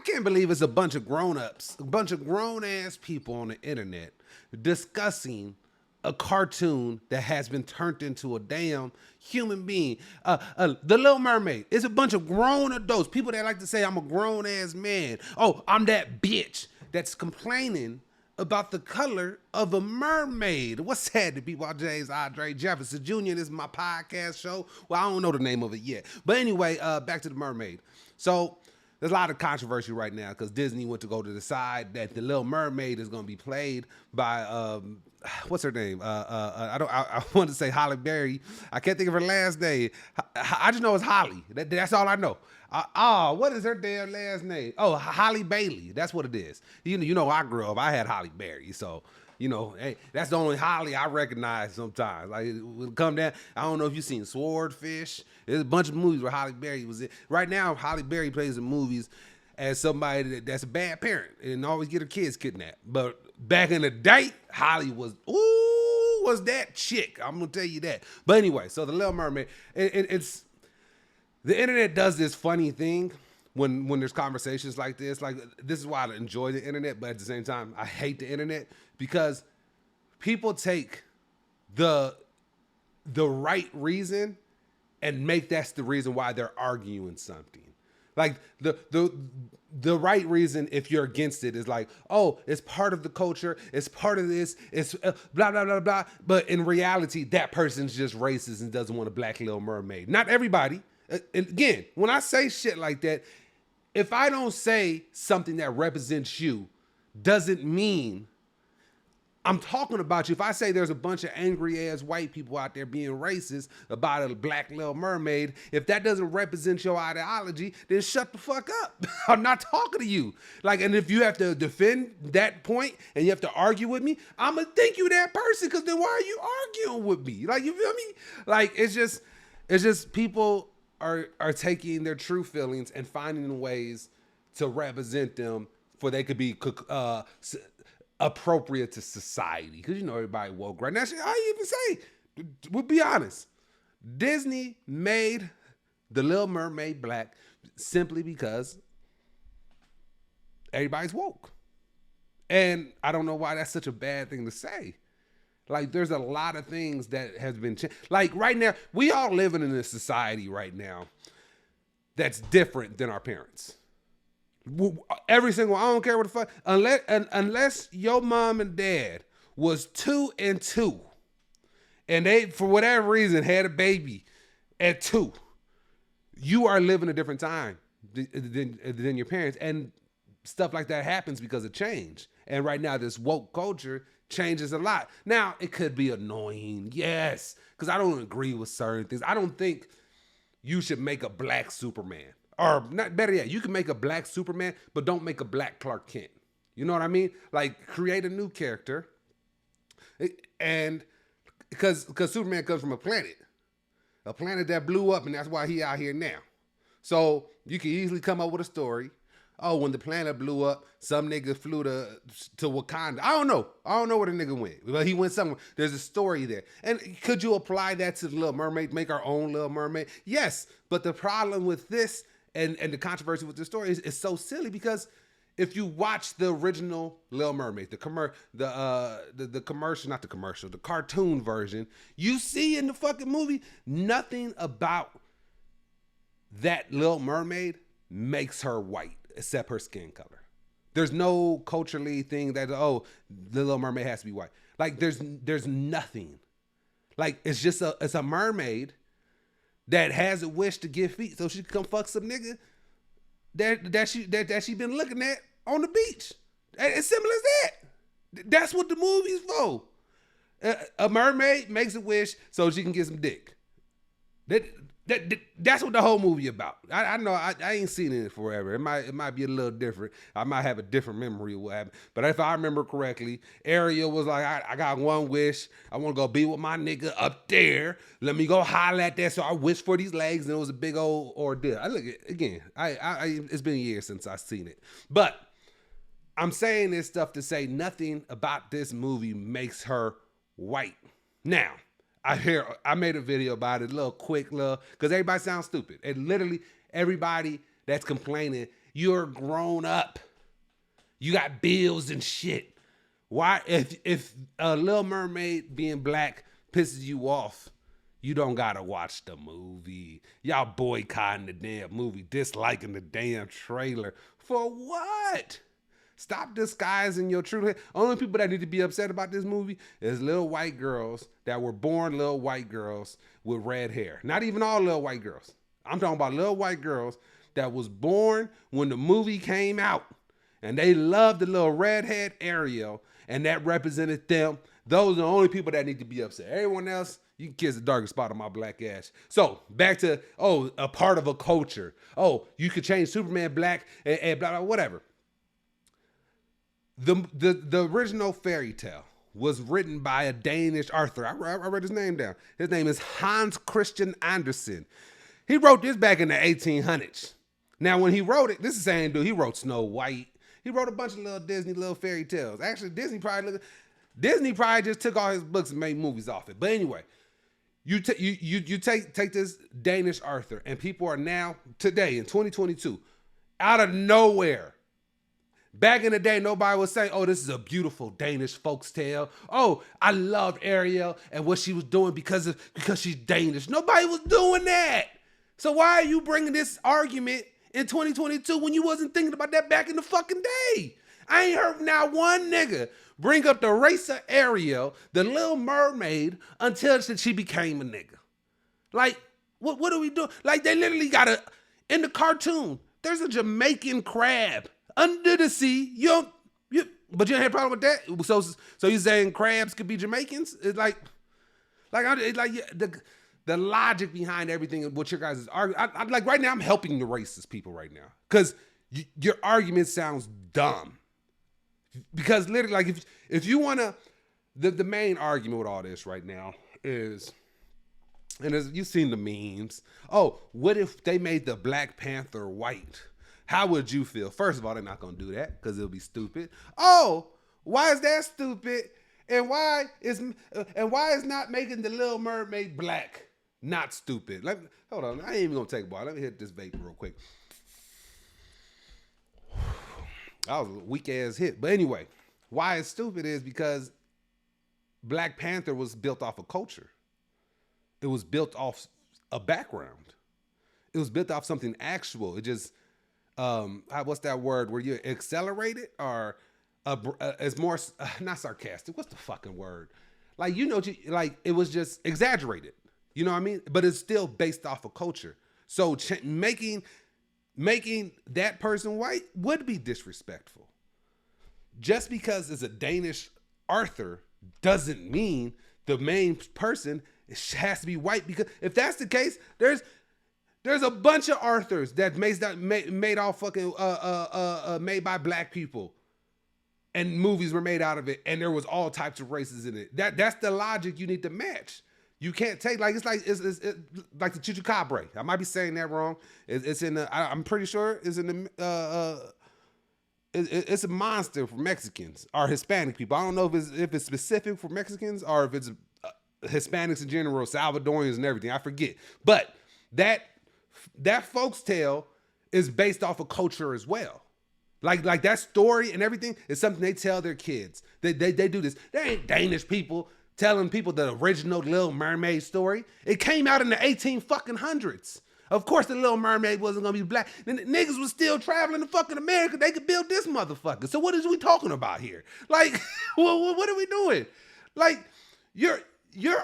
can't believe it's a bunch of grown-ups, a bunch of grown-ass people on the internet discussing a cartoon that has been turned into a damn human being. The Little Mermaid is a bunch of grown adults, people that like to say I'm a grown-ass man. Oh, I'm that bitch that's complaining about the color of a mermaid. What's sad to people? JAJJ, Jefferson Jr. This is my podcast show. Well, I don't know the name of it yet. But anyway, back to the mermaid. So there's a lot of controversy right now because Disney went to go to decide that the Little Mermaid is going to be played by what's her name? I want to say Halle Berry. I can't think of her last name. I just know it's Holly. That's all I know. What is her damn last name? Oh, Holly Bailey. That's what it is. You know, I grew up. I had Holly Berry, so you know, hey, that's the only Holly I recognize sometimes. Like, when it come down, I don't know if you've seen Swordfish. There's a bunch of movies where Holly Berry was in. Right now, Holly Berry plays in movies as somebody that's a bad parent and always get her kids kidnapped. But back in the day, Holly was that chick. I'm gonna tell you that. But anyway, so the Little Mermaid, it's the internet does this funny thing when there's conversations like this. Like, this is why I enjoy the internet, but at the same time, I hate the internet because people take the right reason and make that's the reason why they're arguing something. Like the right reason, if you're against it, is like, oh, it's part of the culture, it's part of this, it's blah blah blah blah. But in reality, that person's just racist and doesn't want a black Little Mermaid. Not everybody. And again, when I say shit like that, if I don't say something that represents you, doesn't mean I'm talking about you. If I say there's a bunch of angry ass white people out there being racist about a black Little Mermaid, if that doesn't represent your ideology, then shut the fuck up. I'm not talking to you. Like, and if you have to defend that point and you have to argue with me, I'm gonna think you that person, because then why are you arguing with me? Like, you feel me? Like, it's just people are taking their true feelings and finding ways to represent them for they could be appropriate to society. Because you know everybody woke right now. I even say, we'll be honest, Disney made the Little Mermaid black simply because everybody's woke. And I don't know why that's such a bad thing to say. Like, there's a lot of things that has been changed. Like, right now, we all living in a society right now that's different than our parents. Every single, I don't care what the fuck, unless your mom and dad was 2 and 2, and they, for whatever reason, had a baby at 2, you are living a different time than your parents. And stuff like that happens because of change. And right now, this woke culture changes a lot. Now, it could be annoying, yes, because I don't agree with certain things. I don't think you should make a black Superman. Or, not better yet, you can make a black Superman, but don't make a black Clark Kent. You know what I mean? Like, create a new character. And because Superman comes from a planet that blew up, and that's why he out here now. So you can easily come up with a story. Oh, when the planet blew up, some nigga flew to Wakanda. I don't know where the nigga went. But he went somewhere. There's a story there. And could you apply that to the Little Mermaid, make our own Little Mermaid? Yes. But the problem with this and the controversy with the story is so silly, because if you watch the original Little Mermaid, the cartoon version, you see in the fucking movie, nothing about that Little Mermaid makes her white except her skin color. There's no culturally thing that, oh, the Little Mermaid has to be white. Like, there's nothing. Like, it's just it's a mermaid that has a wish to get feet so she can come fuck some nigga that she been looking at on the beach. As simple as that. That's what the movie's for. A mermaid makes a wish so she can get some dick. That's what the whole movie about. I know I ain't seen it forever. It might be a little different. I might have a different memory of what happened. But if I remember correctly, Ariel was like, I got one wish. I want to go be with my nigga up there. Let me go holler at that. So I wished for these legs, and it was a big old ordeal. I look at again. It's been years since I've seen it. But I'm saying this stuff to say nothing about this movie makes her white. Now, I made a video about it, a little quick, because everybody sounds stupid. And literally everybody that's complaining You're grown up. You got bills and shit. Why, if Little Mermaid being black pisses you off, you don't gotta watch the movie. Y'all boycotting the damn movie, disliking the damn trailer. For what? Stop disguising your true hair. Only people that need to be upset about this movie is little white girls that were born little white girls with red hair. Not even all little white girls. I'm talking about little white girls that was born when the movie came out. And they loved the little redhead Ariel, and that represented them. Those are the only people that need to be upset. Everyone else, you can kiss the darkest spot on my black ass. So back to, a part of a culture. You could change Superman black and blah, blah, whatever. The original fairy tale was written by a Danish author. I read his name down. His name is Hans Christian Andersen. He wrote this back in the 1800s. Now, when he wrote it, this is the same dude. He wrote Snow White. He wrote a bunch of little Disney little fairy tales. Actually, Disney probably just took all his books and made movies off it. But anyway, you take this Danish author, and people are now today in 2022 out of nowhere. Back in the day, nobody was saying, this is a beautiful Danish folktale. I loved Ariel and what she was doing because she's Danish. Nobody was doing that. So why are you bringing this argument in 2022 when you wasn't thinking about that back in the fucking day? I ain't heard not one nigga bring up the race of Ariel, the Little Mermaid, until she became a nigga. Like, what are we doing? Like, they literally in the cartoon, there's a Jamaican crab under the sea. But you don't have a problem with that? So you saying crabs could be Jamaicans? It's the logic behind everything and what your guys is arguing. I like right now, I'm helping the racist people right now. Because your argument sounds dumb. Because literally, like, if you want to, the main argument with all this right now is, and as you've seen the memes, what if they made the Black Panther white? How would you feel? First of all, they're not going to do that because it'll be stupid. Why is that stupid? And why is not making the Little Mermaid black not stupid? Hold on, I ain't even going to take a ball. Let me hit this vape real quick. That was a weak ass hit. But anyway, why it's stupid is because Black Panther was built off a culture. It was built off a background. It was built off something actual. It just, what's that word where you accelerate it, or it's more not sarcastic. What's the fucking word? Like, it was just exaggerated. You know what I mean? But it's still based off of culture. So making that person white would be disrespectful. Just because it's a Danish author doesn't mean the main person has to be white. Because if that's the case, there's a bunch of authors that made all fucking made by black people, and movies were made out of it, and there was all types of races in it. That's the logic you need to match. You can't take it's like the Chuchucabre. I might be saying that wrong. It's in the. I'm pretty sure it's in the. It's a monster for Mexicans or Hispanic people. I don't know if it's specific for Mexicans or if it's Hispanics in general, Salvadorians and everything. I forget. But that folk's tale is based off of culture as well. Like that story and everything is something they tell their kids. They do this. They ain't Danish people telling people the original Little Mermaid story. It came out in the 1800s. Of course, the Little Mermaid wasn't gonna be black. And the niggas was still traveling to fucking America. They could build this motherfucker. So what is we talking about here? Like, what are we doing? Like, your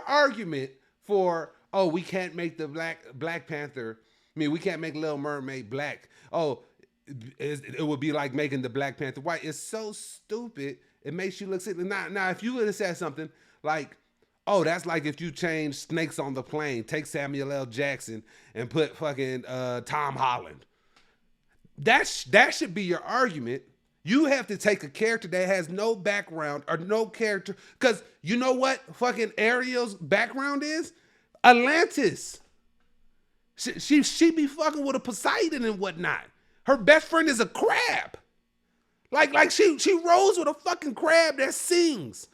argument for we can't make the Black Panther. I mean, we can't make Little Mermaid black. It would be like making the Black Panther white. It's so stupid. It makes you look silly. Now, if you would have said something like, that's like if you change Snakes on the Plane, take Samuel L. Jackson and put fucking Tom Holland. That should be your argument. You have to take a character that has no background or no character. Because you know what fucking Ariel's background is? Atlantis. She be fucking with a Poseidon and whatnot. Her best friend is a crab. Like she rolls with a fucking crab that sings.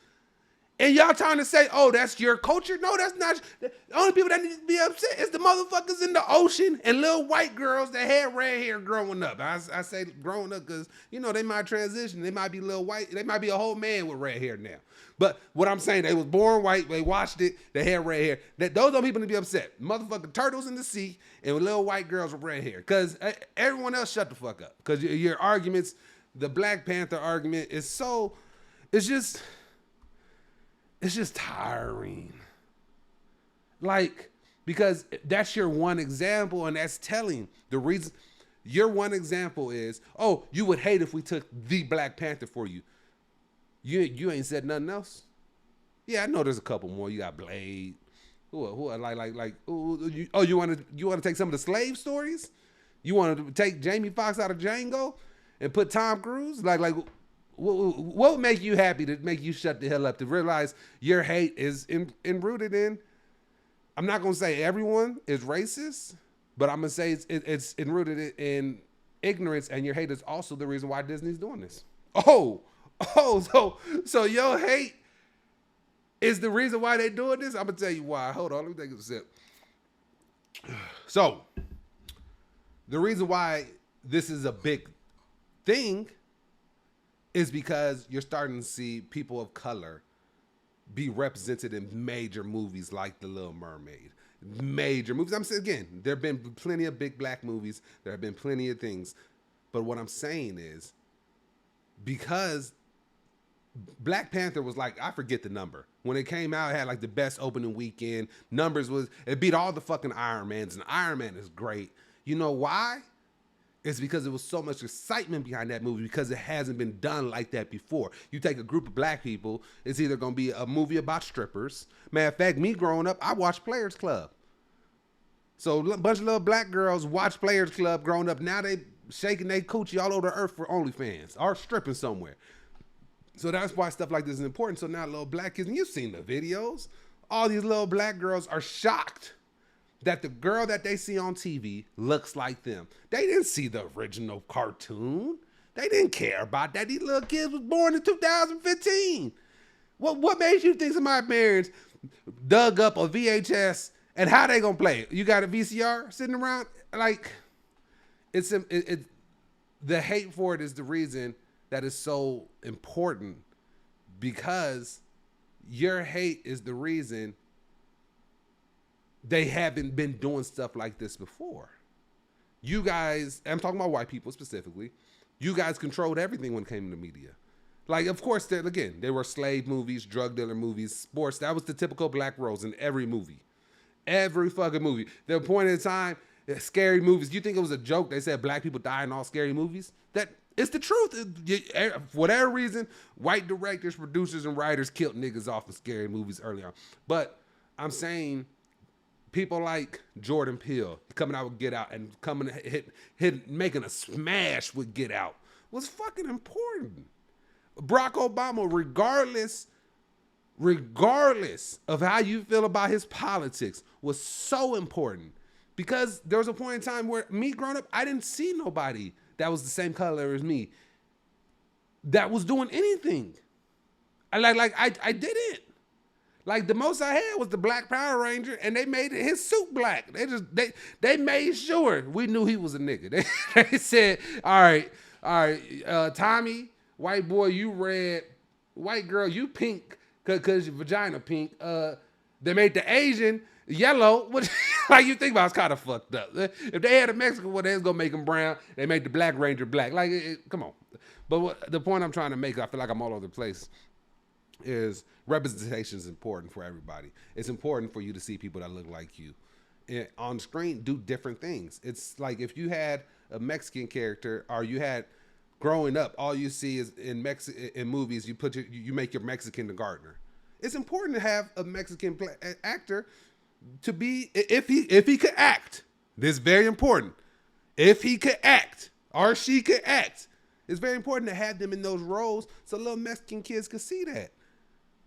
And y'all trying to say, oh, that's your culture? No, that's not. The only people that need to be upset is the motherfuckers in the ocean and little white girls that had red hair growing up. I say growing up because, you know, they might transition. They might be little white. They might be a whole man with red hair now. But what I'm saying, they was born white. They watched it. They had red hair. Those don't people need to be upset. Motherfucking turtles in the sea and little white girls with red hair. Because everyone else shut the fuck up. Because your arguments, the Black Panther argument is so, it's just tiring. Like, because that's your one example and that's telling. The reason your one example is, oh, you would hate if we took the Black Panther for you. You ain't said nothing else. Yeah, I know there's a couple more. You got Blade. You want to take some of the slave stories? You want to take Jamie Foxx out of Django and put Tom Cruise? Like what would make you happy to make you shut the hell up, to realize your hate is rooted in, I'm not going to say everyone is racist, but I'm going to say it's rooted in ignorance, and your hate is also the reason why Disney's doing this. So your hate is the reason why they're doing this? I'm going to tell you why. Hold on, let me take a sip. So, the reason why this is a big thing is because you're starting to see people of color be represented in major movies like The Little Mermaid. Major movies. I'm saying, again, there have been plenty of big black movies. There have been plenty of things. But what I'm saying is, because Black Panther was like, I forget the number. When it came out, it had like the best opening weekend. It beat all the fucking Iron Mans, and Iron Man is great. You know why? It's because there was so much excitement behind that movie, because it hasn't been done like that before. You take a group of black people, it's either going to be a movie about strippers. Matter of fact, me growing up, I watched Players Club. So a bunch of little black girls watch Players Club growing up. Now they shaking their coochie all over the earth for OnlyFans or stripping somewhere. So that's why stuff like this is important. So now little black kids, and you've seen the videos, all these little black girls are shocked that the girl that they see on TV looks like them. They didn't see the original cartoon. They didn't care about that. These little kids was born in 2015. What made you think some of my parents dug up a VHS, and how they gonna play it? You got a VCR sitting around? Like, the hate for it is the reason that is so important, because your hate is the reason they haven't been doing stuff like this before. You guys, I'm talking about white people specifically, you guys controlled everything when it came to media. Like, of course, there were slave movies, drug dealer movies, sports. That was the typical black roles in every movie. Every fucking movie. There was a point in time, scary movies. You think it was a joke? They said black people die in all scary movies? It's the truth. For whatever reason, white directors, producers, and writers killed niggas off in scary movies early on. But I'm saying, people like Jordan Peele coming out with Get Out and coming making a smash with Get Out was fucking important. Barack Obama, regardless of how you feel about his politics, was so important, because there was a point in time where me growing up, I didn't see nobody that was the same color as me that was doing anything. I didn't. Like, the most I had was the Black Power Ranger, and they made his suit black. They made sure we knew he was a nigga. They said, all right, Tommy, white boy, you red, white girl, you pink, cause your vagina pink. They made the Asian yellow, which, like, you think about, it's kind of fucked up. If they had a Mexican one, they was gonna make him brown. They made the Black Ranger black. Like, come on. But the point I'm trying to make, I feel like I'm all over the place, is representation is important for everybody. It's important for you to see people that look like you. And on screen, do different things. It's like, if you had a Mexican character, or you had, growing up, all you see is in movies, you make your Mexican the gardener. It's important to have a Mexican actor to be, if he could act. This is very important. If he could act, or she could act, it's very important to have them in those roles so little Mexican kids could see that.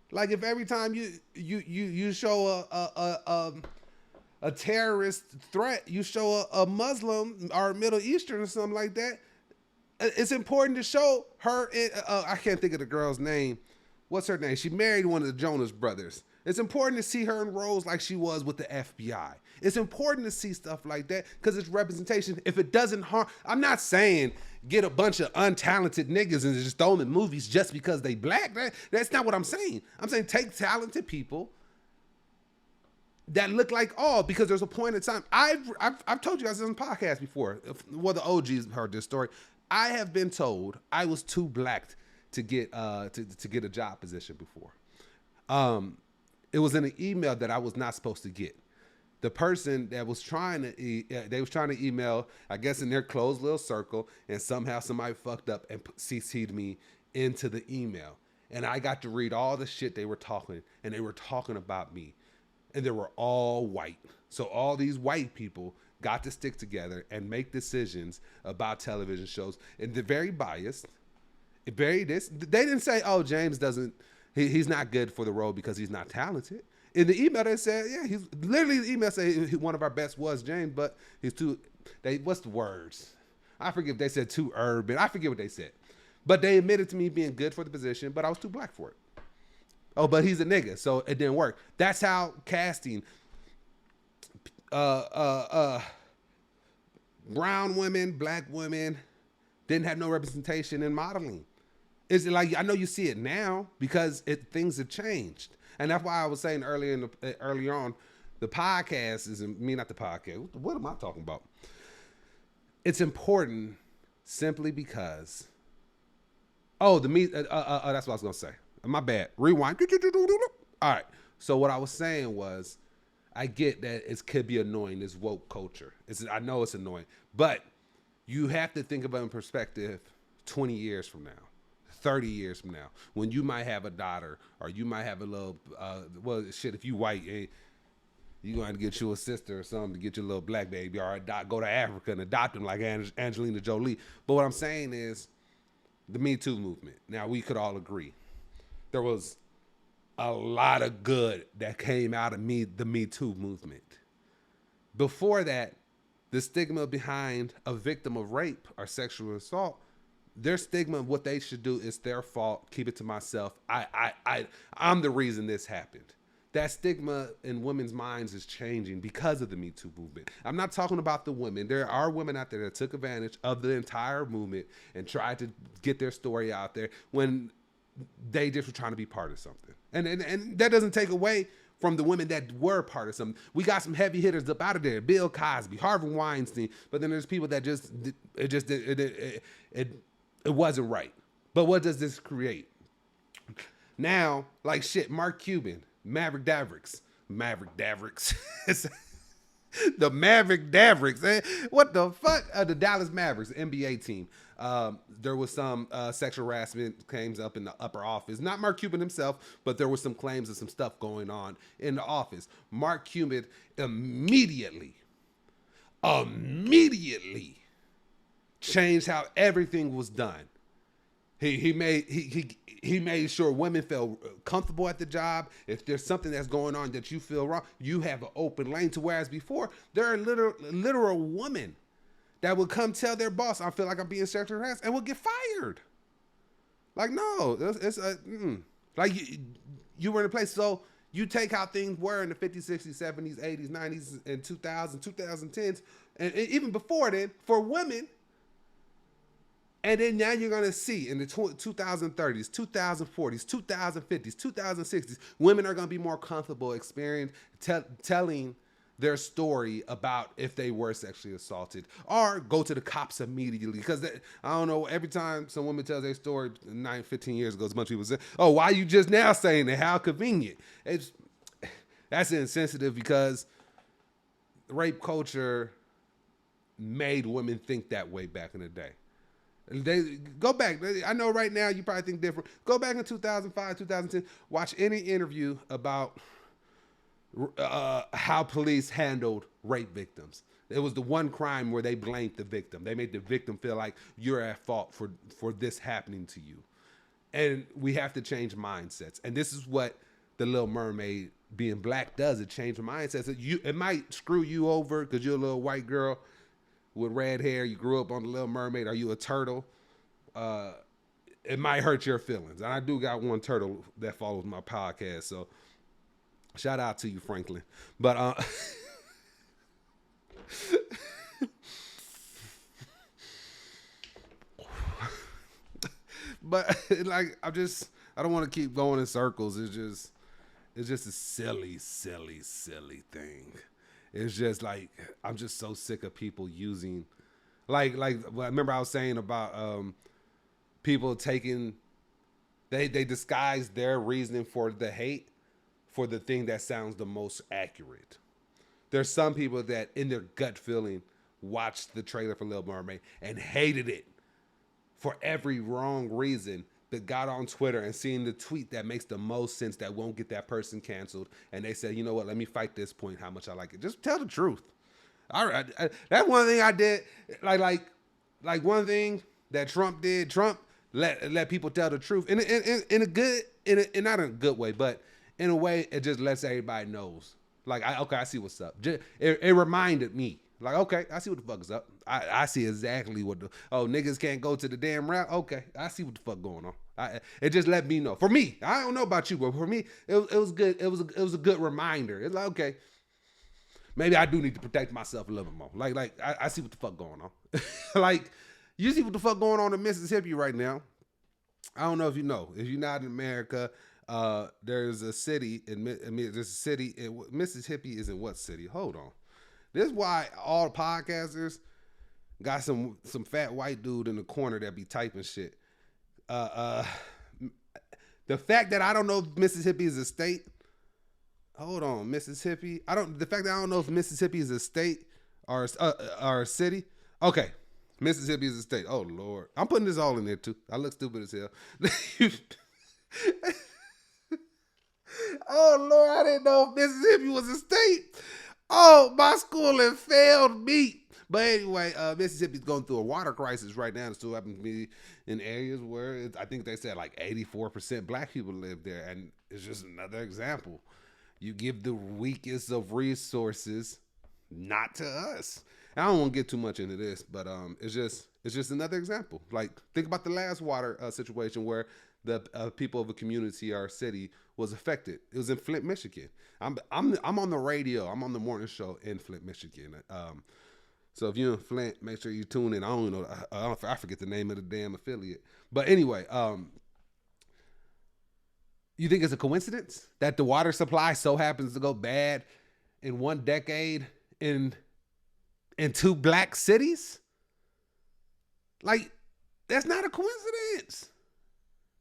Like, if every time you show a terrorist threat, you show a Muslim or a Middle Eastern or something like that, it's important to show her. I can't think of the girl's name, what's her name? She married one of the Jonas brothers. It's important to see her in roles like she was with the FBI. It's important to see stuff like that because it's representation. If it doesn't harm, I'm not saying get a bunch of untalented niggas and just throw them in movies just because they black. That's not what I'm saying. I'm saying take talented people that look like all, because there's a point in time. I've told you guys this on podcast before. Well, the OGs heard this story. I have been told I was too black to get to get a job position before. It was in an email that I was not supposed to get. The person that was trying to they was trying to email, I guess in their closed little circle, and somehow somebody fucked up and CC'd me into the email, and I got to read all the shit they were talking, and they were talking about me, and they were all white. So all these white people got to stick together and make decisions about television shows, and they're very biased. They didn't say, "Oh, James doesn't. He's not good for the role because he's not talented." In the email, they said, "Yeah, he's literally." The email said one of our best was James, but he's too. What's the words? I forget if they said too urban. I forget what they said, but they admitted to me being good for the position, but I was too black for it. Oh, but he's a nigga, so it didn't work. That's how casting. Brown women, black women didn't have no representation in modeling. Is it like, I know you see it now because things have changed, and that's why I was saying earlier on, the podcast is not the podcast. What am I talking about? It's important simply because. Oh, that's what I was gonna say. My bad. Rewind. All right. So what I was saying was, I get that it could be annoying, this woke culture. I know it's annoying, but you have to think about it in perspective 20 years from now, 30 years from now, when you might have a daughter or you might have a little, if you white, you're going to get you a sister or something to get your little black baby, or go to Africa and adopt them like Angelina Jolie. But what I'm saying is the MeToo movement. Now, we could all agree there was a lot of good that came out of the MeToo movement. Before that, the stigma behind a victim of rape or sexual assault, their stigma of what they should do is their fault. Keep it to myself. I'm the reason this happened. That stigma in women's minds is changing because of the MeToo movement. I'm not talking about the women. There are women out there that took advantage of the entire movement and tried to get their story out there when they just were trying to be part of something. And that doesn't take away from the women that were part of something. We got some heavy hitters up out of there. Bill Cosby, Harvey Weinstein. But then there's people that it wasn't right. But what does this create? Now, like shit, Mark Cuban, Maverick Davricks. The Maverick Davricks. What the fuck? The Dallas Mavericks, the NBA team. There was some sexual harassment claims up in the upper office. Not Mark Cuban himself, but there was some claims of some stuff going on in the office. Mark Cuban immediately changed how everything was done. He made sure women felt comfortable at the job. If there's something that's going on that you feel wrong, you have an open lane to. Whereas before, there are literal women that would come tell their boss, "I feel like I'm being sexually harassed," and would get fired. Like, no, it's like you were in a place. So you take how things were in the 50s, 60s, 70s, 80s, 90s, and 2000s, 2010s, and even before then for women. And then now you're going to see in the 2030s, 2040s, 2050s, 2060s, women are going to be more comfortable telling their story about if they were sexually assaulted, or go to the cops immediately. Because I don't know, every time some woman tells their story 15 years ago, a bunch of people say, "Oh, why are you just now saying it? How convenient." That's insensitive, because rape culture made women think that way back in the day. They go back. I know right now you probably think different. Go back in 2005, 2010. Watch any interview about how police handled rape victims. It was the one crime where they blamed the victim. They made the victim feel like you're at fault for this happening to you. And we have to change mindsets. And this is what the Little Mermaid being black does. It changes mindsets. It might screw you over because you're a little white girl with red hair. You grew up on the Little Mermaid. Are you a turtle? it might hurt your feelings. And I do got one turtle that follows my podcast, so shout out to you, Franklin. But but like I don't want to keep going in circles. It's just a silly, silly, silly thing. It's just like I'm just so sick of people using like remember I was saying about people taking they disguise their reasoning for the hate for the thing that sounds the most accurate. There's some people that in their gut feeling watched the trailer for Little Mermaid and hated it for every wrong reason, that got on Twitter and seen the tweet that makes the most sense that won't get that person canceled. And they said, you know what, let me fight this point, how much I like it. Just tell the truth. All right. That's one thing I did. Like one thing that Trump did, Trump let people tell the truth in a good, in not in a good way, but in a way it just lets everybody knows. Like, I see what's up. It reminded me. Like, okay, I see what the fuck is up. I see exactly what niggas can't go to the damn rap. Okay, I see what the fuck going on. It just let me know. For me, I don't know about you, but for me, it was good. It was a good reminder. It's like, okay, maybe I do need to protect myself a little bit more. Like I see what the fuck going on. Like, you see what the fuck going on in Mississippi right now. I don't know if you know. If you're not in America, there's a city Mississippi is in what city? Hold on. This is why all the podcasters got some fat white dude in the corner that be typing shit. The fact that I don't know if Mississippi is a state. Hold on, Mississippi. The fact that I don't know if Mississippi is a state or a city. Okay, Mississippi is a state. Oh Lord, I'm putting this all in there too. I look stupid as hell. Oh Lord, I didn't know if Mississippi was a state. Oh, my schooling failed me. But anyway, Mississippi's going through a water crisis right now. It still happens to be in areas where I think they said like 84% black people live there. And it's just another example. You give the weakest of resources not to us. I don't want to get too much into this, but it's just another example. Like, think about the last water situation where the people of a community or a city was affected. It was in Flint, Michigan. I'm on the radio. I'm on the morning show in Flint, Michigan. So if you're in Flint, make sure you tune in. I don't know. I forget the name of the damn affiliate. But anyway, you think it's a coincidence that the water supply so happens to go bad in one decade in two black cities? Like, that's not a coincidence.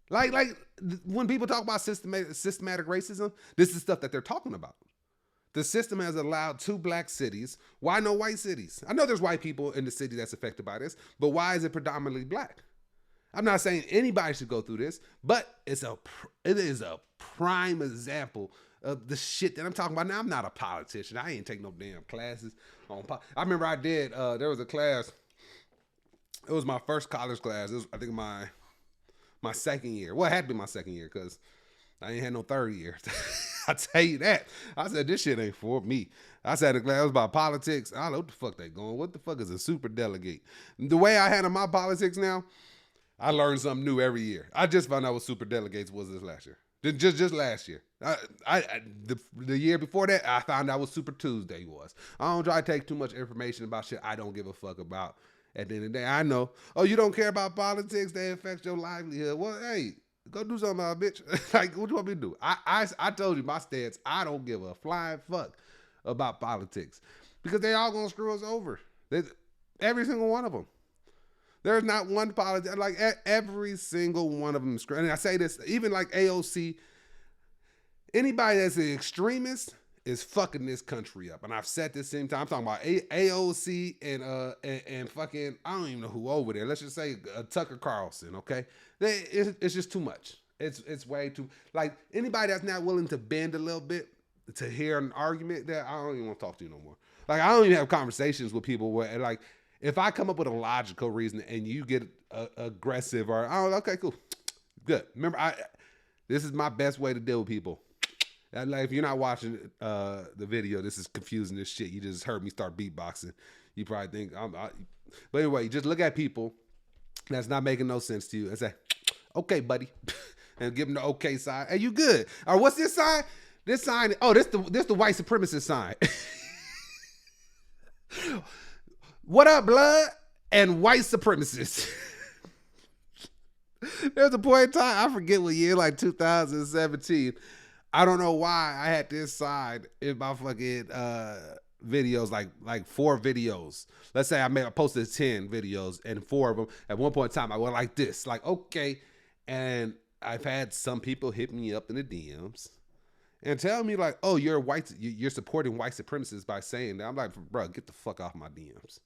Like when people talk about systematic racism, this is stuff that they're talking about. The system has allowed two black cities. Why no white cities? I know there's white people in the city that's affected by this, but why is it predominantly black? I'm not saying anybody should go through this, but it is a prime example of the shit that I'm talking about. Now, I'm not a politician. I ain't take no damn classes on I remember I did, there was a class. It was my first college class. It was, I think, my second year. Well, it had to be my second year because I ain't had no third year. I tell you that. I said, this shit ain't for me. I sat in class, it was about politics. I don't know what the fuck they going. What the fuck is a super delegate? The way I handle my politics now, I learn something new every year. I just found out what super delegates was this last year. Just last year. The year before that, I found out what Super Tuesday was. I don't try to take too much information about shit I don't give a fuck about. At the end of the day, I know, oh, you don't care about politics, they affect your livelihood. Well, hey, go do something about it, bitch. Like, what you want me to do? I told you my stance, I don't give a flying fuck about politics. Because they all gonna screw us over. Every single one of them. There's not one politics, like every single one of them. And I say this, even like AOC, anybody that's an extremist is fucking this country up. And I've said this same time. I'm talking about AOC and fucking, I don't even know who over there. Let's just say Tucker Carlson, okay? It's just too much. It's way too, like, anybody that's not willing to bend a little bit to hear an argument, that I don't even want to talk to you no more. Like, I don't even have conversations with people where, like, if I come up with a logical reason and you get aggressive or, oh, okay, cool, good. Remember, this is my best way to deal with people. Like, if you're not watching the video, this is confusing as shit. You just heard me start beatboxing. You probably think but anyway, just look at people that's not making no sense to you and say, Okay, buddy. And give him the okay sign. Hey, you good? Or what's this sign? This sign, oh, this the white supremacist sign. What up, blood? And white supremacists. There's a point in time, I forget what year, like 2017. I don't know why I had this sign in my fucking videos, like 4 videos. Let's say I posted 10 videos and 4 of them. At one point in time, I went like this, like, okay. And I've had some people hit me up in the DMs and tell me like, oh, you're supporting white supremacists by saying that. I'm like, bro, get the fuck off my DMs.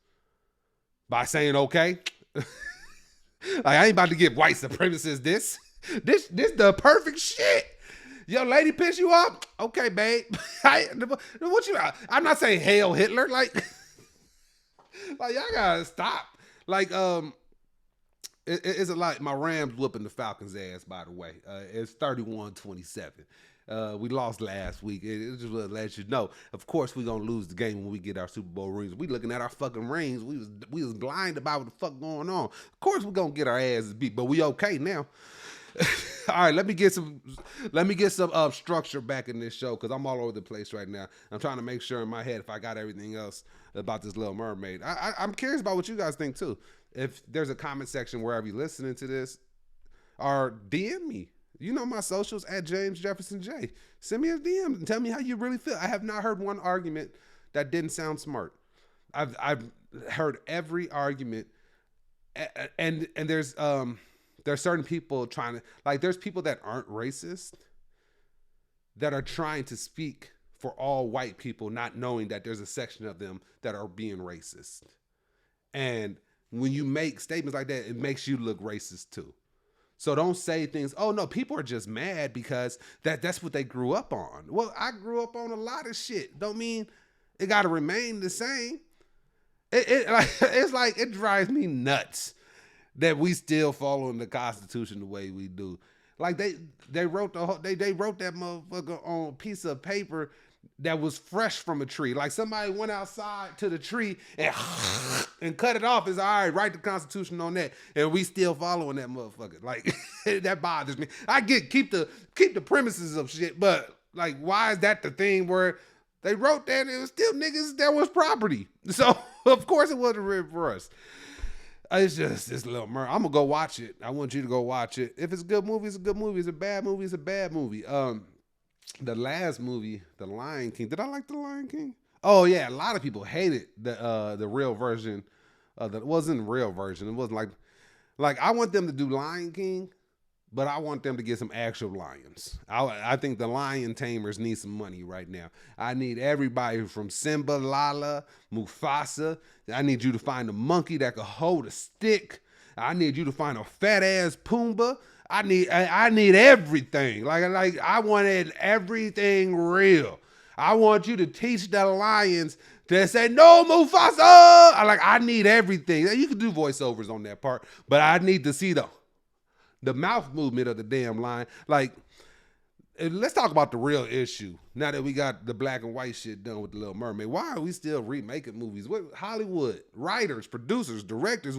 By saying okay. Like, I ain't about to give white supremacists this the perfect shit. Yo, lady piss you off? Okay, babe. What you? I'm not saying hail Hitler. Like y'all gotta stop. Like, it's a lot. My Rams whooping the Falcons' ass. By the way, it's 31-27. We lost last week. It just will let you know. Of course, we're gonna lose the game when we get our Super Bowl rings. We looking at our fucking rings. We was blind about what the fuck going on. Of course, we're gonna get our asses beat, but we okay now. All right, let me get some structure back in this show because I'm all over the place right now. I'm trying to make sure in my head if I got everything else about this Little Mermaid. I'm curious about what you guys think too. If there's a comment section wherever you're listening to this, or DM me. You know my socials at James Jefferson J. Send me a DM and tell me how you really feel. I have not heard one argument that didn't sound smart. I've heard every argument, and there's certain people trying to, like, there's people that aren't racist that are trying to speak for all white people, not knowing that there's a section of them that are being racist. And when you make statements like that, it makes you look racist too. So don't say things, oh no, people are just mad because that's what they grew up on. Well, I grew up on a lot of shit. Don't mean it got to remain the same. It's like, it drives me nuts that we still following the Constitution the way we do. Like they wrote they wrote that motherfucker on a piece of paper that was fresh from a tree. Like somebody went outside to the tree and cut it off. It's all right, write the Constitution on that, and we still following that motherfucker. Like that bothers me. I get keep the premises of shit, but like, why is that the thing where they wrote that it was still niggas that was property? So of course it wasn't written for us. It's just this Little Mermaid. I'm gonna go watch it. I want you to go watch it. If it's a good movie, it's a good movie. It's a bad movie, it's a bad movie. The last movie, The Lion King. Did I like The Lion King? Oh yeah, a lot of people hated the real version. That wasn't the real version. It wasn't like I want them to do Lion King, but I want them to get some actual lions. I think the lion tamers need some money right now. I need everybody from Simba, Lala, Mufasa. I need you to find a monkey that could hold a stick. I need you to find a fat ass Pumbaa. I need everything. Like I wanted everything real. I want you to teach the lions to say no, Mufasa. I need everything. You can do voiceovers on that part, but I need to see the mouth movement of the damn lion. Like, let's talk about the real issue. Now that we got the black and white shit done with The Little Mermaid, why are we still remaking movies? What, Hollywood, writers, producers, directors,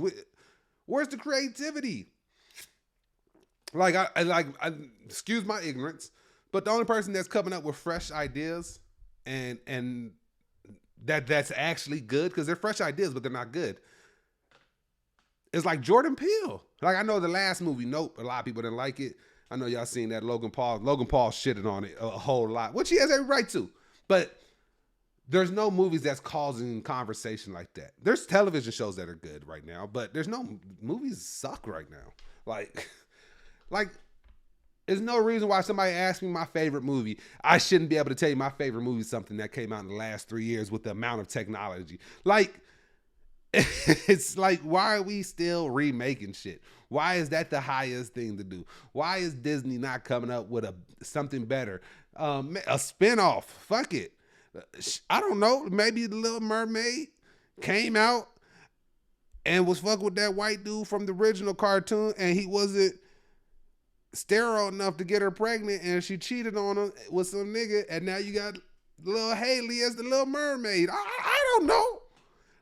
where's the creativity? Like, I excuse my ignorance, but the only person that's coming up with fresh ideas and that's actually good, because they're fresh ideas, but they're not good. It's like Jordan Peele. Like, I know the last movie, Nope, a lot of people didn't like it. I know y'all seen that. Logan Paul shitted on it a whole lot, which he has every right to. But there's no movies that's causing conversation like that. There's television shows that are good right now, but there's no movies suck right now. Like, there's no reason why somebody asks me my favorite movie, I shouldn't be able to tell you my favorite movie is something that came out in the last 3 years with the amount of technology. Like, it's like, why are we still remaking shit? Why is that the highest thing to do? Why is Disney not coming up with something better? A spinoff. Fuck it. I don't know. Maybe The Little Mermaid came out and was fucking with that white dude from the original cartoon, and he wasn't sterile enough to get her pregnant, and she cheated on him with some nigga, and now you got little Haley as the Little Mermaid. I don't know.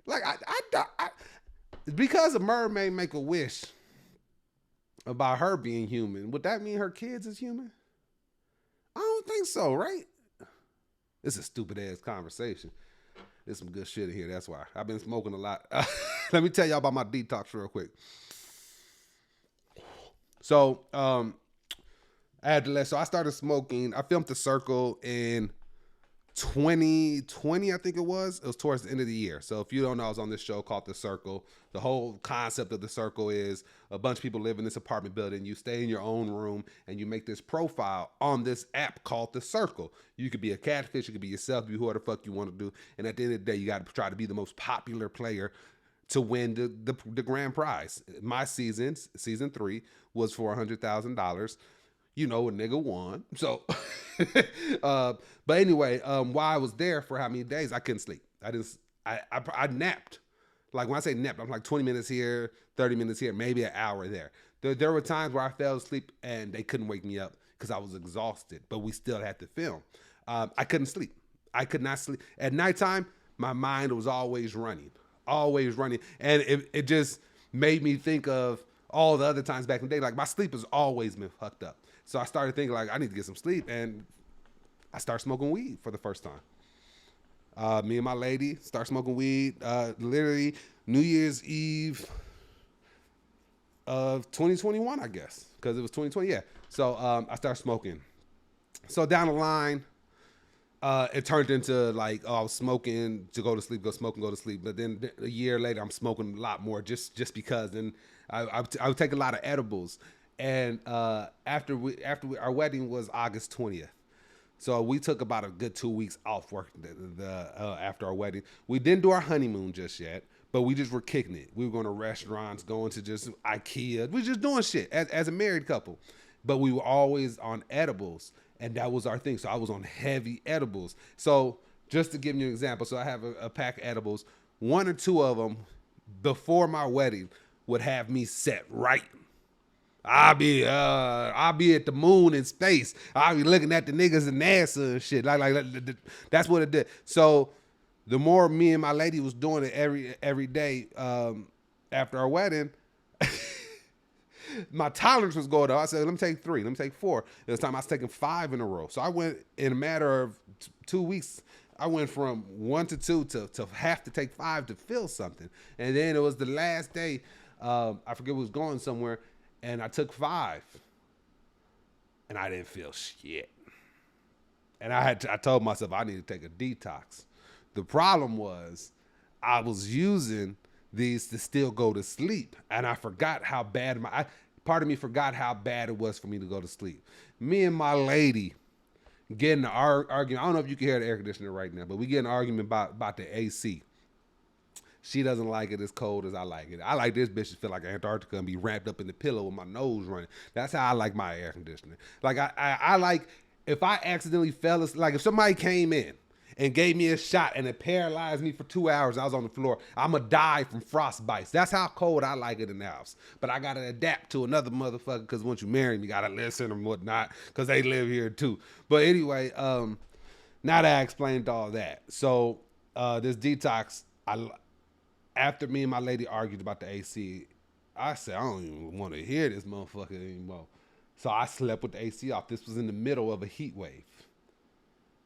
Like, because a mermaid make a wish, about her being human. Would that mean her kids is human? I don't think so, right? It's a stupid ass conversation. There's some good shit in here. That's why I've been smoking a lot. Let me tell y'all about my detox real quick. So, so I started smoking. I filmed The Circle in 2020, I think it was. It was towards the end of the year. So if you don't know, I was on this show called The Circle. The whole concept of The Circle is a bunch of people live in this apartment building. You stay in your own room and you make this profile on this app called The Circle. You could be a catfish, you could be yourself, be whoever the fuck you want to do. And at the end of the day, you got to try to be the most popular player to win the grand prize. My season 3, was for $100,000. You know, a nigga won. So, but anyway, while I was there for how many days, I couldn't sleep. I napped. Like when I say napped, I'm like 20 minutes here, 30 minutes here, maybe an hour there. There were times where I fell asleep and they couldn't wake me up because I was exhausted, but we still had to film. I couldn't sleep. I could not sleep. At nighttime, my mind was always running. And it just made me think of all the other times back in the day. Like my sleep has always been fucked up. So I started thinking like I need to get some sleep, and I started smoking weed for the first time. Me and my lady start smoking weed literally New Year's Eve of 2021, I guess, because it was 2020. Yeah. So I started smoking. So down the line, it turned into like, I was smoking to go to sleep, go smoke and go to sleep. But then a year later, I'm smoking a lot more just because. And I would take a lot of edibles. And after our wedding was August 20th. So we took about a good 2 weeks off work after our wedding. We didn't do our honeymoon just yet, but we just were kicking it. We were going to restaurants, going to just IKEA. We were just doing shit as a married couple. But we were always on edibles, and that was our thing. So I was on heavy edibles. So just to give you an example, so I have a pack of edibles. 1 or 2 of them before my wedding would have me set right. I'll be at the moon in space. I'll be looking at the niggas in NASA and shit. Like that's what it did. So the more me and my lady was doing it every day after our wedding, my tolerance was going up. I said, let me take 3, let me take 4. This time I was taking 5 in a row. So I went in a matter of 2 weeks. I went from 1 to 2 to have to take 5 to feel something. And then it was the last day. I forget who was going somewhere. And I took 5, and I didn't feel shit. And I told myself I need to take a detox. The problem was I was using these to still go to sleep, and I forgot how bad part of me forgot how bad it was for me to go to sleep. Me and my lady getting an argument. I don't know if you can hear the air conditioner right now, but we get an argument about the AC. She doesn't like it as cold as I like it. I like this bitch to feel like Antarctica and be wrapped up in the pillow with my nose running. That's how I like my air conditioner. Like I like, if I accidentally fell asleep, like if somebody came in and gave me a shot and it paralyzed me for 2 hours, I was on the floor, I'm going to die from frostbites. That's how cold I like it in the house. But I got to adapt to another motherfucker, because once you marry me, you got to listen and whatnot, because they live here too. But anyway, now that I explained all that. So this detox, after me and my lady argued about the AC, I said, I don't even want to hear this motherfucker anymore. So I slept with the AC off. This was in the middle of a heat wave.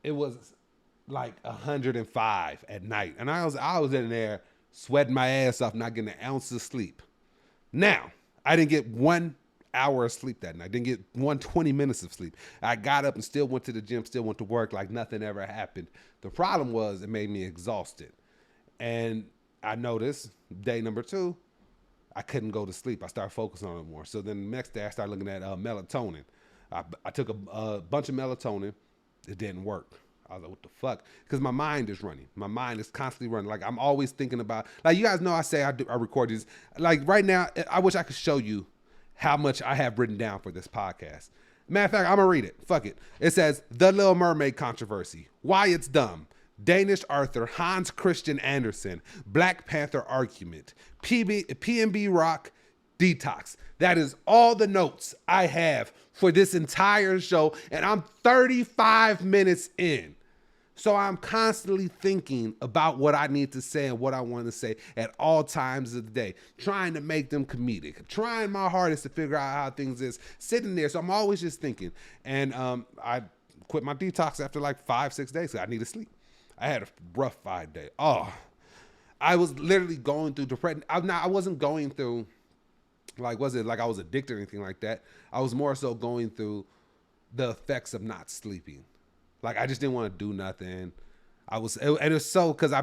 It was like 105 at night. And I was in there sweating my ass off, not getting an ounce of sleep. Now, I didn't get 1 hour of sleep that night. I didn't get 20 minutes of sleep. I got up and still went to the gym, still went to work like nothing ever happened. The problem was it made me exhausted. And I noticed day number 2, I couldn't go to sleep. I started focusing on it more. So then the next day I started looking at melatonin. I took a bunch of melatonin. It didn't work. I was like, what the fuck? Because my mind is running. My mind is constantly running. Like I'm always thinking about, like you guys know I record these. Like right now, I wish I could show you how much I have written down for this podcast. Matter of fact, I'm going to read it. Fuck it. It says, The Little Mermaid Controversy. Why it's dumb. Danish author Hans Christian Andersen, Black Panther argument, PnB Rock, detox. That is all the notes I have for this entire show, and I'm 35 minutes in. So I'm constantly thinking about what I need to say and what I want to say at all times of the day, trying to make them comedic, trying my hardest to figure out how things is sitting there. So I'm always just thinking. And I quit my detox after like 5-6 days. So I need to sleep. I had a rough 5 day. Oh, I was literally going through depression. I wasn't going through like, was it like I was addicted or anything like that? I was more so going through the effects of not sleeping. Like I just didn't want to do nothing. And it was so, because I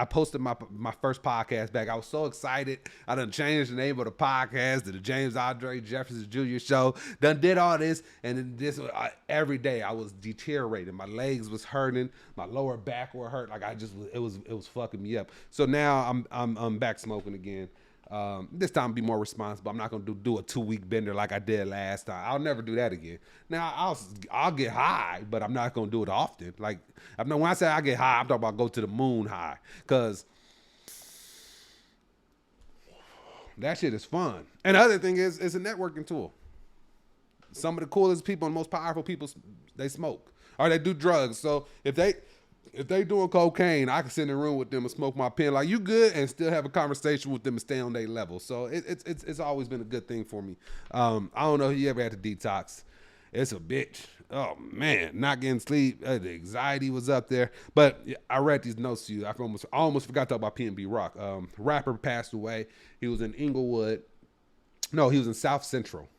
posted my first podcast back. I was so excited. I done changed the name of the podcast to the James Andre Jefferson Jr. Show. Done did all this, and then every day I was deteriorating. My legs was hurting, my lower back were hurt. Like it was fucking me up. So now I'm back smoking again. This time be more responsible. I'm not gonna do a 2-week bender like I did last time. I'll never do that again. Now I'll get high, but I'm not gonna do it often. Like when I say I get high, I'm talking about go to the moon high, cause that shit is fun. And the other thing is, it's a networking tool. Some of the coolest people and most powerful people, they smoke or they do drugs. So if they doing cocaine, I can sit in the room with them and smoke my pen like, you good, and still have a conversation with them and stay on their level. So it's always been a good thing for me. I don't know if you ever had to detox. It's a bitch. Oh man, not getting sleep. The anxiety was up there. But I read these notes to you. I almost forgot to talk about PnB Rock. Rapper passed away. He was in Inglewood. No, he was in South Central.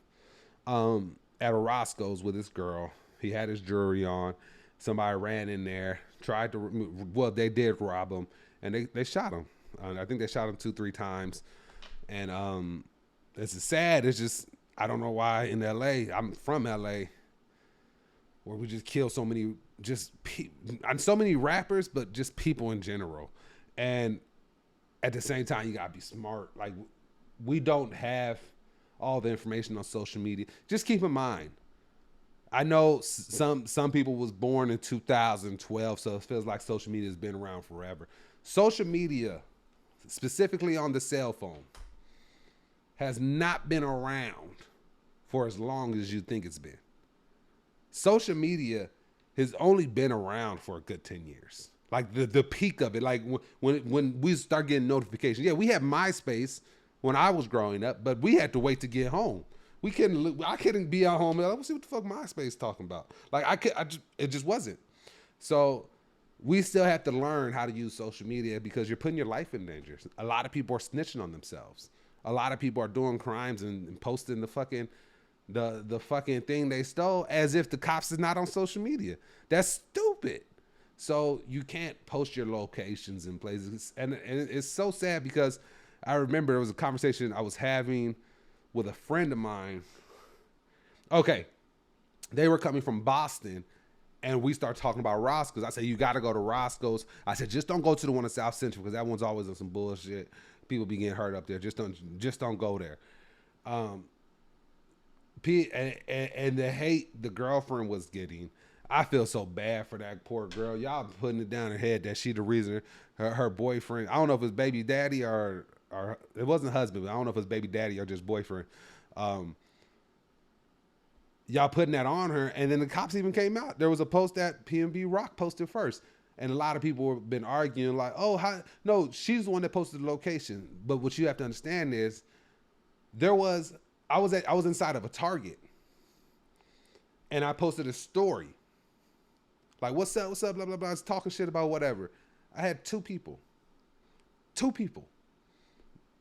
At a Roscoe's with his girl. He had his jewelry on. Somebody ran in there, tried to remove, well, they did rob him, and they shot him. I think they shot him 2-3 times. And it's sad. It's just, I don't know why in LA, I'm from LA, where we just kill so many, so many rappers, but just people in general. And at the same time, you gotta be smart. Like, we don't have all the information on social media. Just keep in mind, I know some people was born in 2012, so it feels like social media has been around forever. Social media, specifically on the cell phone, has not been around for as long as you think it's been. Social media has only been around for a good 10 years. Like the peak of it, like when we start getting notifications. Yeah, we had MySpace when I was growing up, but we had to wait to get home. I couldn't be at home. Let's see what the fuck MySpace talking about. Like it just wasn't. So we still have to learn how to use social media because you're putting your life in danger. A lot of people are snitching on themselves. A lot of people are doing crimes and posting the fucking thing they stole as if the cops is not on social media. That's stupid. So you can't post your locations in places, and it's so sad because I remember there was a conversation I was having with a friend of mine. Okay, they were coming from Boston, and we started talking about Roscoe's. I said, you got to go to Roscoe's. I said, just don't go to the one in South Central because that one's always on some bullshit. People be getting hurt up there. Just don't go there. And the hate the girlfriend was getting, I feel so bad for that poor girl. Y'all putting it down her head that she the reason her boyfriend, I don't know if it's baby daddy or it wasn't husband, but I don't know if it's baby daddy or just boyfriend. Y'all putting that on her, and then the cops even came out. There was a post that PnB Rock posted first, and a lot of people have been arguing like, "Oh, no, she's the one that posted the location." But what you have to understand is, I was inside of a Target, and I posted a story like, "What's up, blah blah blah," I was talking shit about whatever. I had two people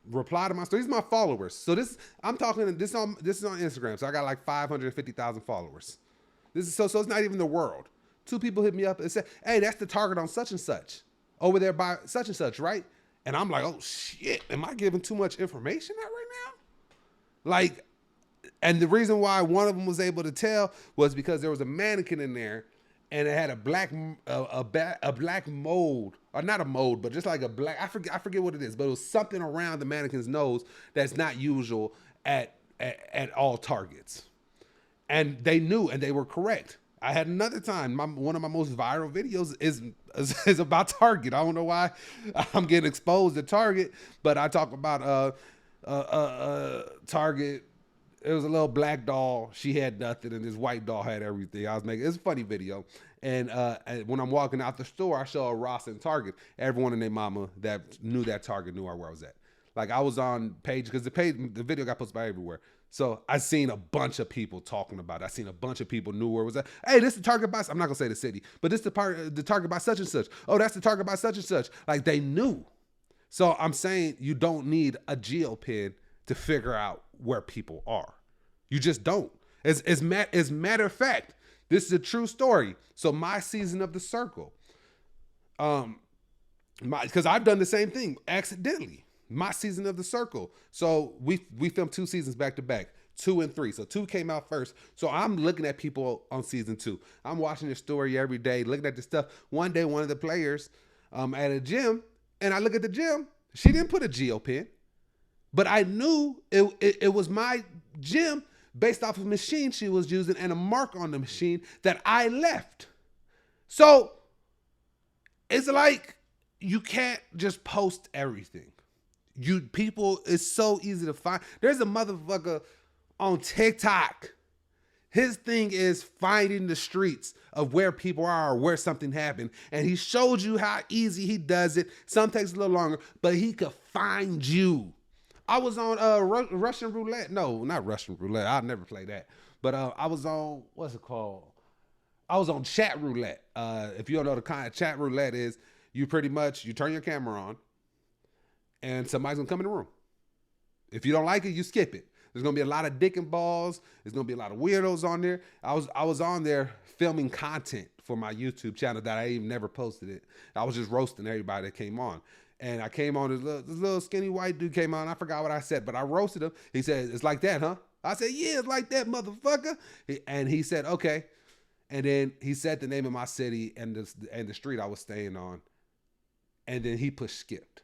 reply to my story. These are my followers. So this is on Instagram. So I got like 550,000 followers. So it's not even the world. Two people hit me up and said, "Hey, that's the Target on such and such over there by such and such, right?" And I'm like, "Oh shit, am I giving too much information out right now?" Like, and the reason why one of them was able to tell was because there was a mannequin in there, and it had a black mold, or not a mold, but just like a black, I forget what it is, but it was something around the mannequin's nose that's not usual at all Targets. And they knew, and they were correct. I had another time, one of my most viral videos is about Target. I don't know why I'm getting exposed to Target, but I talk about Target it was a little black doll. She had nothing, and this white doll had everything. I was making it's a funny video. And when I'm walking out the store, I show a Ross and Target. Everyone and their mama that knew that Target knew where I was at. Like I was on page because the video got posted by everywhere. So I seen a bunch of people talking about it. I seen a bunch of people knew where it was at. Hey, this is the Target by I'm not gonna say the city, but this is the Target by such and such. Oh, that's the Target by such and such. Like they knew. So I'm saying you don't need a geopin to figure out where people are. You just don't. As matter of fact, this is a true story. So my season of The Circle, because I've done the same thing accidentally. My season of The Circle. So we filmed 2 seasons back to back, 2 and 3. So 2 came out first. So I'm looking at people on season 2. I'm watching the story every day, looking at the stuff. One day, one of the players at a gym, and I look at the gym. She didn't put a geopin, but I knew it was my gym based off of a machine she was using and a mark on the machine that I left. So it's like you can't just post everything. It's so easy to find. There's a motherfucker on TikTok. His thing is finding the streets of where people are or where something happened. And he showed you how easy he does it. Some takes a little longer, but he could find you. I was on Russian roulette. No, not Russian roulette. I'll never play that. But I was on, what's it called? I was on chat roulette. If you don't know the kind of chat roulette is, you turn your camera on and somebody's gonna come in the room. If you don't like it, you skip it. There's gonna be a lot of dick and balls. There's gonna be a lot of weirdos on there. I was on there filming content for my YouTube channel that I even never posted it. I was just roasting everybody that came on. And I came on, this little skinny white dude came on. I forgot what I said, but I roasted him. He said, "It's like that, huh?" I said, "Yeah, it's like that, motherfucker." And he said, "Okay." And then he said the name of my city and the street I was staying on. And then he pushed skipped.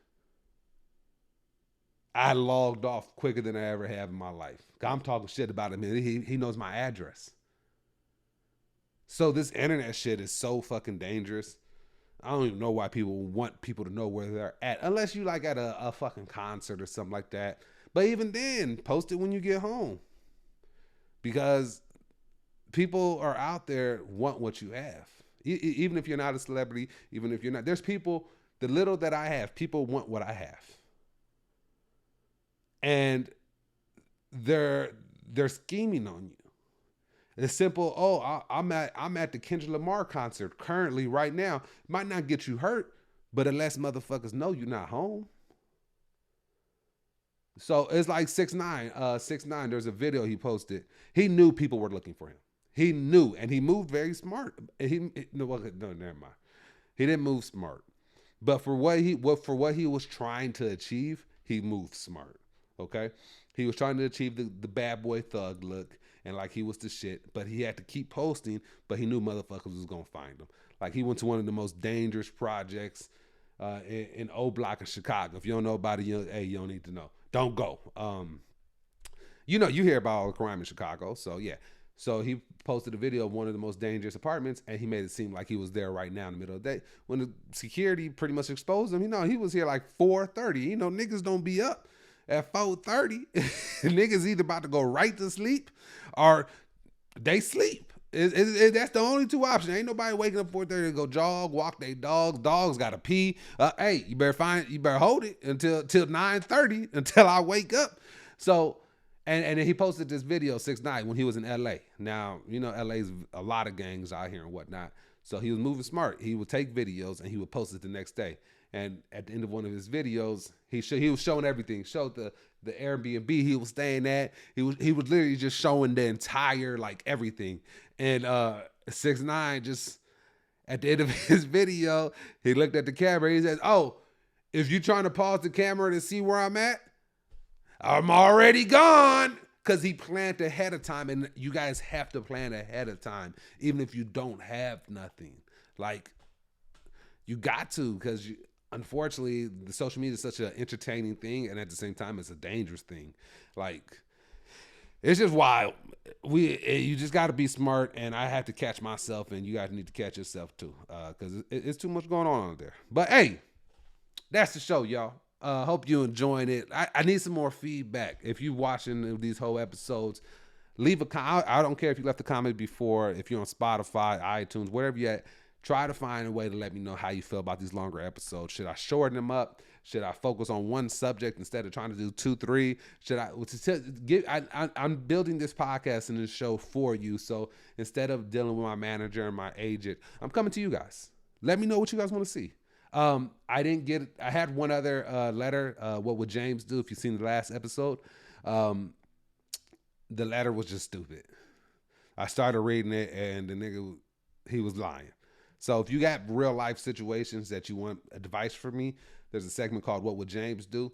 I logged off quicker than I ever have in my life. I'm talking shit about him. He knows my address. So this internet shit is so fucking dangerous. I don't even know why people want people to know where they're at. Unless you like at a fucking concert or something like that. But even then, post it when you get home. Because people are out there want what you have. Even if you're not a celebrity, even if you're not. There's people, the little that I have, people want what I have. And they're scheming on you. It's simple. Oh, I'm at the Kendrick Lamar concert currently right now. Might not get you hurt, but unless motherfuckers know you're not home. So it's like 6ix9ine. 6ix9ine. There's a video he posted. He knew people were looking for him. He knew, and he moved very smart. No, never mind. He didn't move smart, but for what he was trying to achieve, he moved smart. Okay, he was trying to achieve the bad boy thug look, and like he was the shit, but he had to keep posting, but he knew motherfuckers was gonna find him. Like he went to one of the most dangerous projects in O Block in Chicago. If you don't know about it, you don't need to know. Don't go. You hear about all the crime in Chicago, so yeah. So he posted a video of one of the most dangerous apartments, and he made it seem like he was there right now in the middle of the day. When the security pretty much exposed him, he was here like 4:30. Niggas don't be up at 4:30. Niggas either about to go right to sleep or they sleep. That's the only two options. Ain't nobody waking up 4:30 to go jog, walk their dogs. Dogs gotta pee. Hey, you better hold it until 9:30 until I wake up. So, and then he posted this video 6ix9ine when he was in LA. Now, LA's a lot of gangs out here and whatnot. So he was moving smart. He would take videos and he would post it the next day. And at the end of one of his videos, he was showing everything. Showed the Airbnb he was staying at. He was literally just showing the entire everything. And 6ix9ine just at the end of his video, he looked at the camera. He says, "Oh, if you're trying to pause the camera to see where I'm at, I'm already gone." Because he planned ahead of time, and you guys have to plan ahead of time, even if you don't have nothing. You got to, because unfortunately, the social media is such an entertaining thing, and at the same time, it's a dangerous thing. It's just wild. You just got to be smart, and I have to catch myself, and you guys need to catch yourself too, because it's too much going on out there. But hey, that's the show, y'all. Hope you enjoying it. I need some more feedback. If you watching these whole episodes, leave a comment. I don't care if you left a comment before. If you're on Spotify, iTunes, wherever you at, try to find a way to let me know how you feel about these longer episodes. Should I shorten them up? Should I focus on one subject instead of trying to do 2, 3? Should I I'm building this podcast and this show for you. So instead of dealing with my manager and my agent, I'm coming to you guys. Let me know what you guys want to see. I had one other letter. What would James do? If you've seen the last episode, the letter was just stupid. I started reading it and the nigga, he was lying. So if you got real life situations that you want advice from me, there's a segment called "What Would James Do?"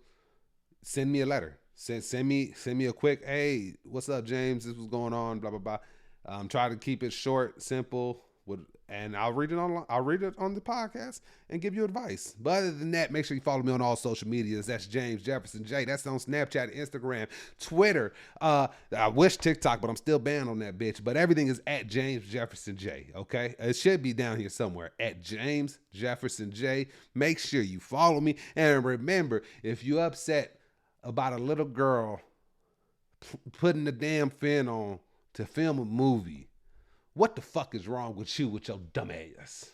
Send me a letter. Send me a quick, hey, what's up, James? This was going on, blah blah blah. Try to keep it short, simple, and I'll read it on the podcast and give you advice. But other than that, make sure you follow me on all social medias. That's James Jefferson J. That's on Snapchat, Instagram, Twitter. I wish TikTok, but I'm still banned on that bitch. But everything is at James Jefferson J. Okay, it should be down here somewhere at James Jefferson J. Make sure you follow me, and remember, if you upset about a little girl putting the damn fin on to film a movie, what the fuck is wrong with you with your dumb ass?